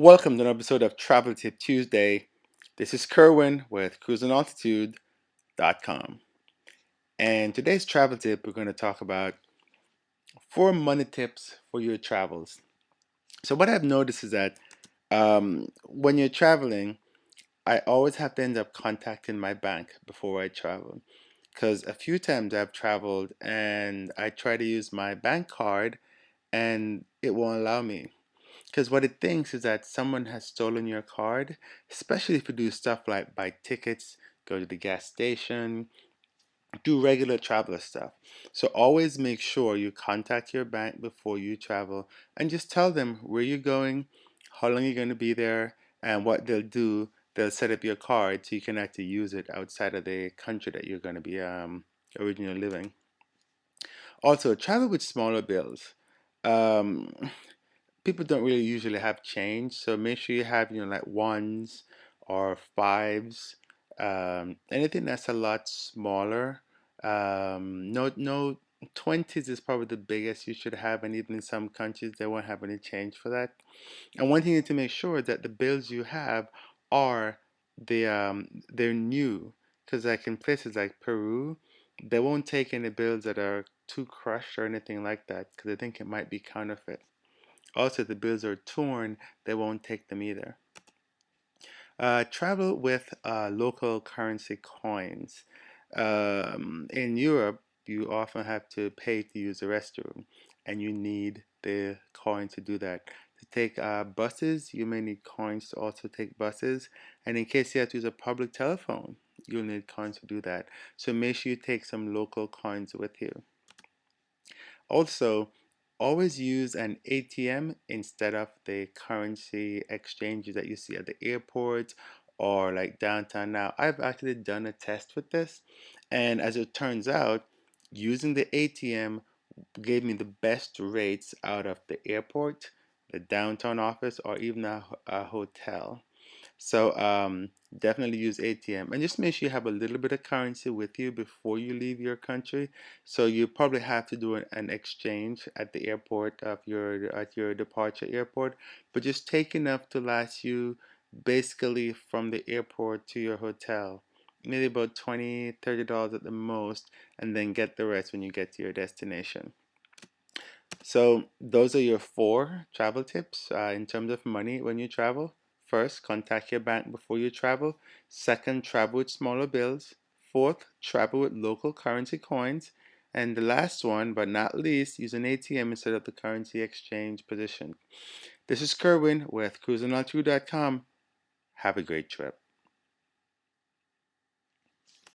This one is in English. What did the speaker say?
Welcome to an episode of Travel Tip Tuesday. This is Kerwin with cruisingaltitude.com. And today's travel tip, we're going to talk about 4 money tips for your travels. So, what I've noticed is that when you're traveling, I always have to end up contacting my bank before I travel. Because a few times I've traveled and I try to use my bank card and it won't allow me. Because what it thinks is that someone has stolen your card, especially if you do stuff like buy tickets, go to the gas station, do regular traveler stuff. So always make sure you contact your bank before you travel and just tell them where you're going, how long you're going to be there, and what they'll do. They'll set up your card so you can actually use it outside of the country that you're going to be originally living. Also, travel with smaller bills. Um, People don't really usually have change, so make sure you have, like ones or fives, anything that's a lot smaller. No, 20s is probably the biggest you should have, and even in some countries they won't have any change for that. And one thing you need to make sure that the bills you have are they're new, because like in places like Peru, they won't take any bills that are too crushed or anything like that, because they think it might be counterfeit. Also, if the bills are torn, they won't take them either. Travel with local currency coins. In Europe, you often have to pay to use the restroom, and you need the coin to do that. To take buses, you may need coins to also take buses, and in case you have to use a public telephone, you'll need coins to do that. So make sure you take some local coins with you. Also, always use an ATM instead of the currency exchanges that you see at the airport or like downtown. Now, I've actually done a test with this, and as it turns out, using the ATM gave me the best rates out of the airport, the downtown office, or even a hotel. So definitely use ATM and just make sure you have a little bit of currency with you before you leave your country. So you probably have to do an exchange at the airport of your at your departure airport, but just take enough to last you basically from the airport to your hotel. Maybe about $20, $30 at the most, and then get the rest when you get to your destination. So those are your 4 travel tips in terms of money when you travel. First, contact your bank before you travel. Second, travel with smaller bills. Fourth, travel with local currency coins. And the last one, but not least, use an ATM instead of the currency exchange position. This is Kerwin with cruisingaltitude.com. Have a great trip.